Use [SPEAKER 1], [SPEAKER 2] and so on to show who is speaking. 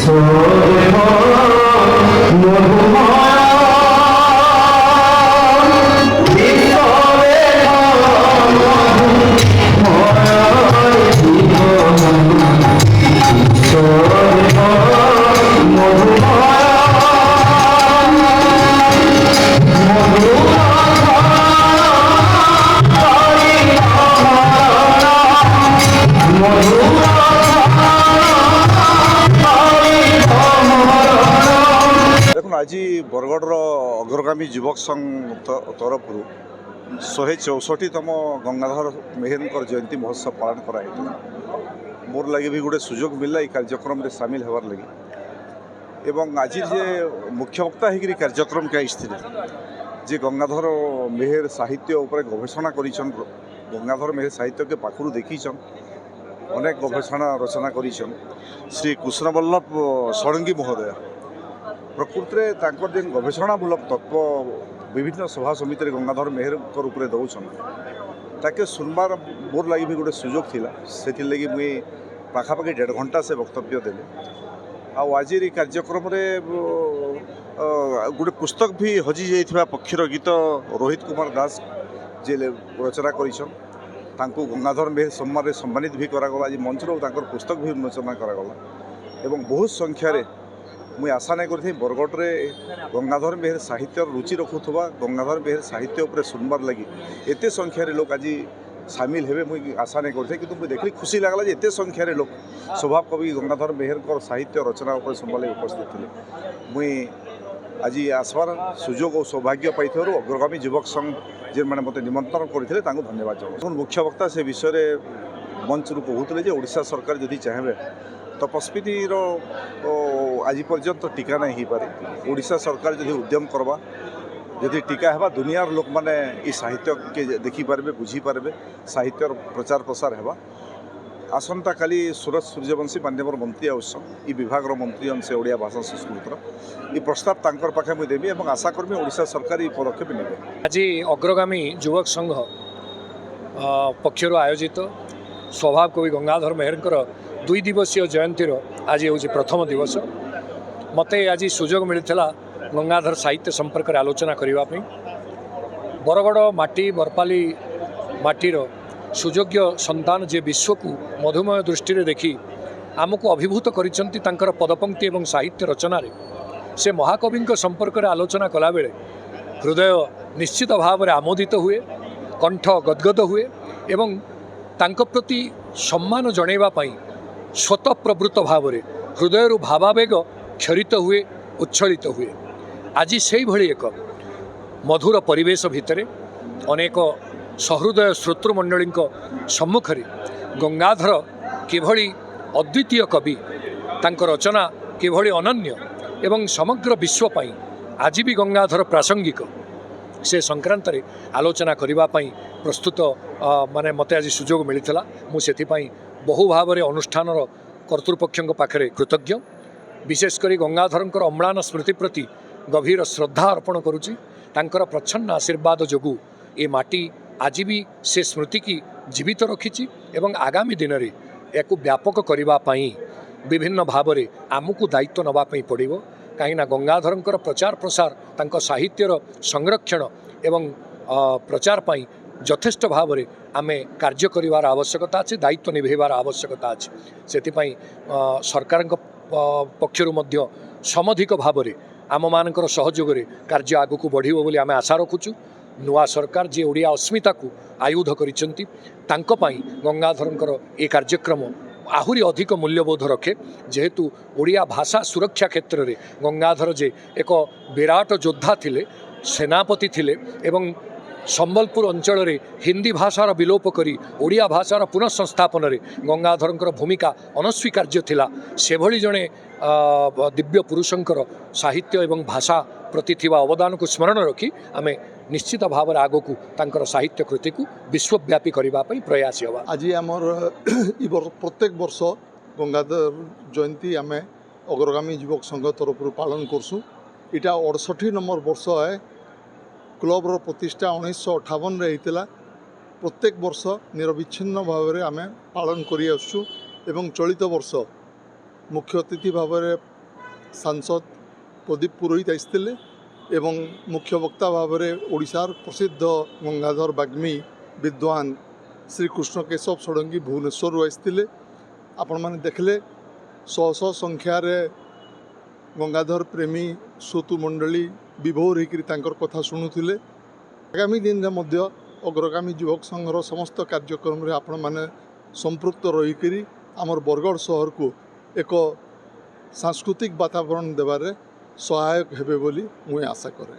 [SPEAKER 1] आज बरगढ़ अग्रगामी युवक संघ तरफ 164तम गंगाधर मेहर जयंती महोत्सव पालन कराई। मोर लगे भी गोटे सुजोग मिलला ये कार्यक्रम में सामिल होवार लगी एवं आज जे मुख्य वक्ता होकर कार्यक्रम के आसते जे गंगाधर मेहर साहित्य उपर गवेषणा करिछन। गंगाधर मेहर साहित्य के पाखु देखीछन, अनेक गवेषणा रचना करिछन। श्री कृष्णवल्लभ षडंगी महोदय प्रकृति में जेन गवेषणामूलक तत्व विभिन्न सभा समिति गंगाधर मेहर रूप दौन ताके सुनबार मोर लगी भी गोटे सुजोग थिला। से लगी मुई पाखापाखि 1.5 घंटा से वक्तव्य देले। आज कार्यक्रम गोटे पुस्तक भी हजि जाइथिबा पक्षीर गीत रोहित कुमार दास जे रचना करिछन तांको गंगाधर मेहर सम्मान सम्मानित भी करागला। आज मंच पुस्तक भी उन्मोचन करागला एवं बहुत संख्यार मुझे आशा नहीं करी बरगढ़ में गंगाधर मेहर साहित्य रुचि रखुवा गंगाधर मेहर साहित्य उपर सुनबार लगी एत संख्यार लोक आज सामिल हेबे मुझे आशा नहीं करी कि मुझे देखली खुशी लगला एत संख्यार लोक स्वभाव कवि गंगाधर मेहर साहित्य रचना उपर सुनबार लगी उपस्थित थे। मुई आज आसबार सुजोग और सौभाग्य पाई अग्रगामी युवक संघ जे मैंने मत निमंत्रण करते धन्यवाद चाहूँ। मुख्य वक्ता से विषय मंच रू कहते ओडिशा सरकार जदि चाहे तपस्विनीर आज पर्यंत टीका नहीं हो पारे। ओडिशा सरकार जदि उद्यम करवा जदि टीका है दुनियार लोक मैंने ये साहित्य के देखिपारे बुझीपारे साहित्य प्रचार प्रसार है। आसंता काली सूरज सूर्यवंशी माननीय मंत्री आवश्यक ये विभाग मंत्री अंशे ओडिया भाषा संस्कृत ये प्रस्ताव तांकर पाखे मुझे देवी और आशा करमी ओडिशा सरकार ये पदक्षेप नेबे।
[SPEAKER 2] आज अग्रगामी युवक संघ पक्षर आयोजित स्वभाव कवि गंगाधर मेहर 2 दिवसीय जयंतीर आज हूँ प्रथम दिवस। मते आज सुजोग मिलता गंगाधर साहित्य संपर्क में आलोचना करने। बरगढ़ माटी बरपाली माटीर सुयोग्य संतान जे विश्व को मधुमय दृष्टि देखि आमको अभिभूत करिसंती तांकर पदपंक्ति एवं साहित्य रचना से महाकवि संपर्क में आलोचना कला बेले हृदय निश्चित भाव में आमोदित हुए, कंठ गदगद हुए एवं तांको प्रति सम्मान जनैबा पई स्वतःप्रवृत्त भाव में हृदय भावावेग क्षरित हुए, उच्छलित हुए। आज से भली एक मधुर परिवेश भितर अनेक सहृदय श्रोतृमंडली सम्मुखें गंगाधर किभली अद्वितीय कवि तांको रचना किभली अनन्य एवं समग्र विश्व पाई आज भी गंगाधर प्रासंगिक से संक्रांत रे आलोचना करने प्रस्तुत माने मते आज सुजोग मिलता। मुझे बहु भाव में अनुष्ठान कर्तृपक्ष पाखे कृतज्ञ। विशेषकर गंगाधर अम्लान स्मृति प्रति गभीर श्रद्धा अर्पण करुच्ची। तांकर प्रच्छन्न आशीर्वाद जोगु ये माटी आज भी से स्मृति की जीवित रखी एवं आगामी दिन में या व्यापक करने विभिन्न भाव में आमको दायित्व नापी पड़ो। कहीं गंगाधर प्रचार प्रसार तांको साहित्यर संरक्षण एवं प्रचार पाई यथेष्ट भाव में आमे कार्य करिवार आवश्यकता अच्छे, दायित्व निभेबार आवश्यकता अच्छे। सेतिपाई सरकार पक्षरु मध्य समधिक भाव में आम मानकर सहयोग रे कार्य आगु बढ़िबो बोली आमे आशा रखुचु। नुआ सरकार जे ओडिया अस्मिता को आयुध करिसेंती तांको पाई गंगाधरंकर ए कार्यक्रम आहुरी अधिक मूल्यबोध रखे। जेहेतु ओडिया भाषा सुरक्षा क्षेत्र में गंगाधर जे एक विराट योद्धा थिले, सेनापति थिले एवं संबलपुर अंचल में हिंदी भाषार विलोप करी ओडिया भाषार पुनः संस्थापन में गंगाधरंकर भूमिका अनस्वीकार्य थिला। से भली जड़े दिव्य पुरुषंकर साहित्य एवं भाषा प्रति थिबा अवदान को स्मरण रखी आमे निश्चित भाव में आग को तांकर साहित्य कृति को विश्वव्यापी करने प्रयास होगा।
[SPEAKER 3] आज आमर प्रत्येक वर्ष गंगाधर जयंती आम अग्रगामी युवक संघ तरफ पालन करसु। इटा 68 नंबर वर्ष है। क्लब्र प्रतिष्ठा 1958 रे होता। प्रत्येक वर्ष निरविच्छिन्न भाव में आम पालन कर चलित वर्ष मुख्य अतिथि भाव में सांसद प्रदीप पुरोहित आसते एवं मुख्य वक्ता भाव में ओडिशार प्रसिद्ध गंगाधर बाग्मी विद्वान श्री कृष्ण केशव षडंगी भुवनेश्वर आसते आपण मैंने देखले शह शह संख्यार गंगाधर प्रेमी श्रोतु मंडली विभोर होकर कथा शुणुले। आगामी दिन में अग्रगामी युवक संघर समस्त कार्यक्रम रे आपण मैंने संपृक्त रहीकि आमर बरगढ़ सहर को एक सांस्कृतिक वातावरण देवारे सहायक हेबे बोली मुझे आशा करे।